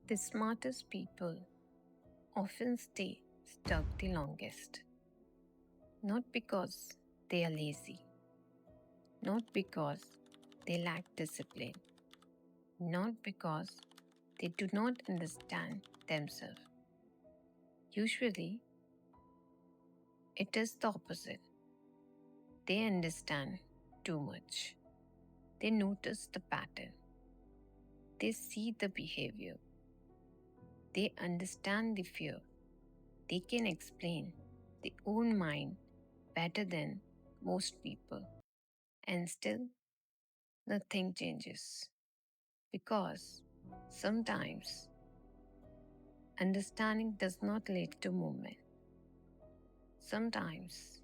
The smartest people often stay stuck the longest, not because they are lazy, not because they lack discipline, not because they do not understand themselves. Usually, it is the opposite. They understand too much. They notice the pattern. They see the behavior. They understand the fear. They can explain their own mind better than most people. And still, nothing changes. Because sometimes understanding does not lead to movement. Sometimes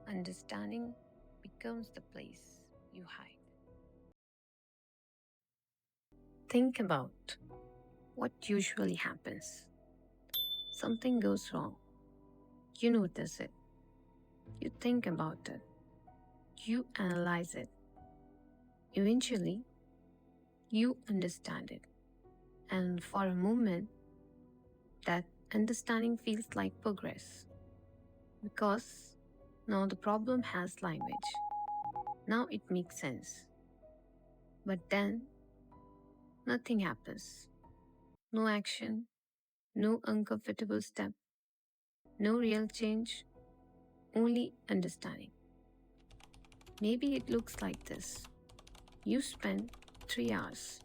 understanding becomes the place you hide. Think about what usually happens. Something goes wrong. You notice it. You think about it. You analyze it. Eventually, you understand it. And for a moment, that understanding feels like progress. Because now the problem has language. Now it makes sense. But then nothing happens. No action, no uncomfortable step, no real change, only understanding. Maybe it looks like this. You spend 3 hours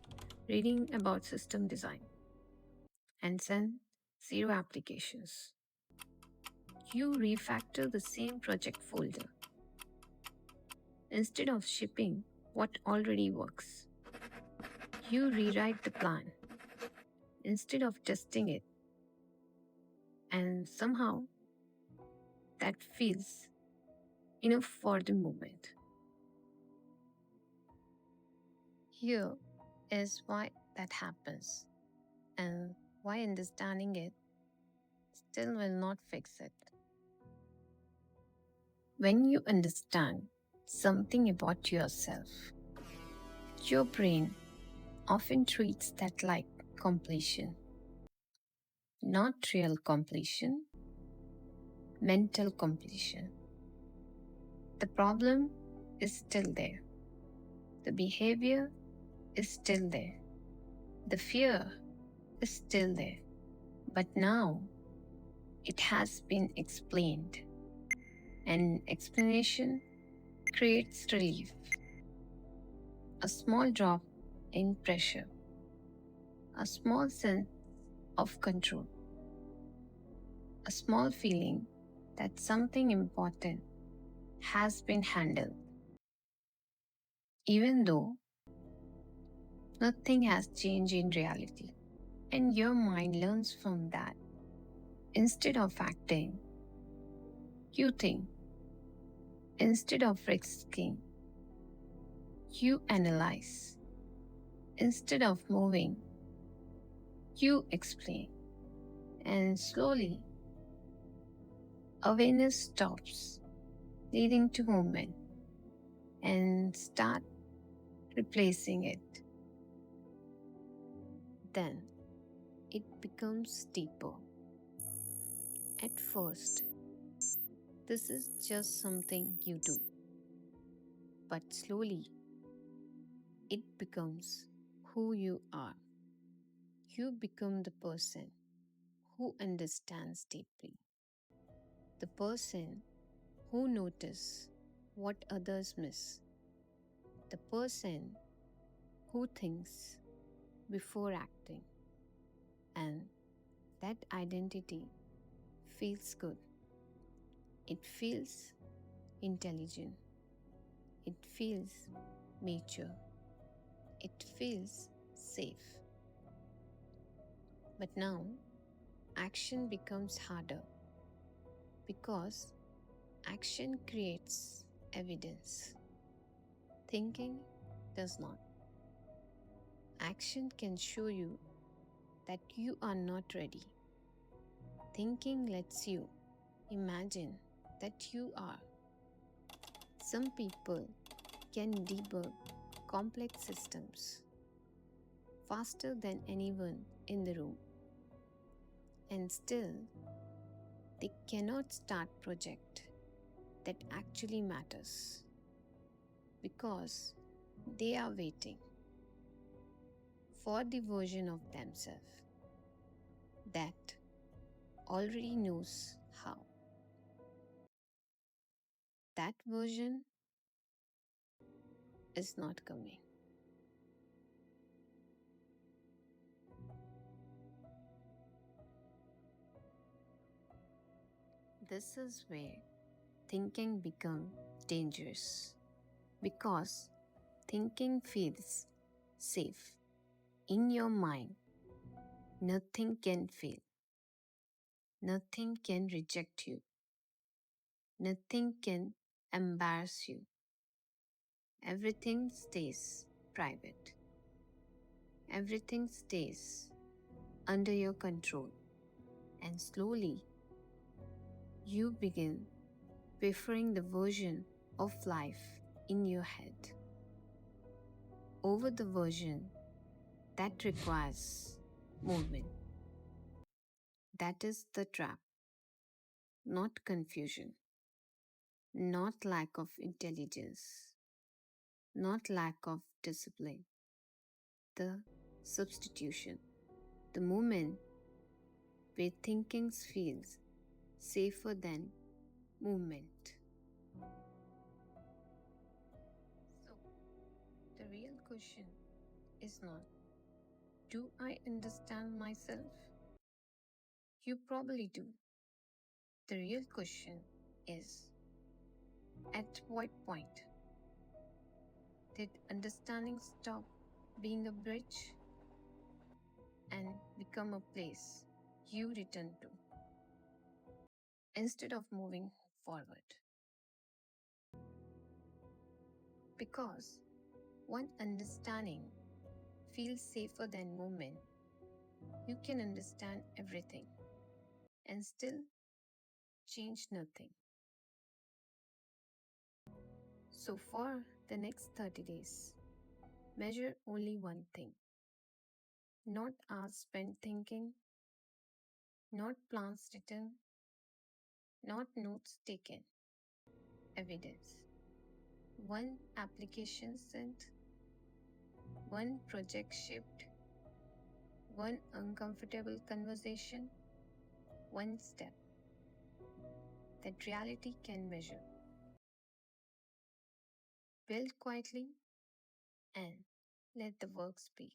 reading about system design and send 0 applications. You refactor the same project folder instead of shipping what already works. You rewrite the plan instead of testing it, and somehow that feels enough for the moment. Here is why that happens and why understanding it still will not fix it. When you understand something about yourself, your brain often treats that like completion. Not real completion, mental completion. The problem is still there. The behavior is still there. The fear is still there. But now it has been explained, and explanation creates relief. A small drop in pressure, a small sense of control, a small feeling that something important has been handled, even though nothing has changed in reality. And your mind learns from that. Instead of acting, you think. Instead of risking, you analyze. Instead of moving, you explain. And slowly, awareness stops, leading to movement, and start replacing it. Then it becomes deeper. At first, this is just something you do, but slowly it becomes who you are. You become the person who understands deeply, the person who notices what others miss, the person who thinks before acting, and that identity feels good. It feels intelligent. It feels mature. It feels safe. But now, action becomes harder because action creates evidence. Thinking does not. Action can show you that you are not ready. Thinking lets you imagine that you are. Some people can debug complex systems faster than anyone in the room. And still, they cannot start project that actually matters because they are waiting for the version of themselves that already knows how. That version is not coming. This is where thinking becomes dangerous because thinking feels safe. In your mind, nothing can fail, nothing can reject you, nothing can embarrass you. Everything stays private, everything stays under your control, and slowly you begin preferring the version of life in your head over the version that requires movement. That is the trap, not confusion, not lack of intelligence, not lack of discipline, the substitution, the moment where thinking feels safer than movement. So, the real question is not, do I understand myself? You probably do. The real question is, at what point did understanding stop being a bridge and become a place you return to instead of moving forward? Because one understanding feels safer than movement, you can understand everything and still change nothing. So, for the next 30 days, measure only one thing, not hours spent thinking, not plans written, not notes taken, evidence. One application sent, one project shipped, one uncomfortable conversation, one step that reality can measure. Build quietly and let the work speak.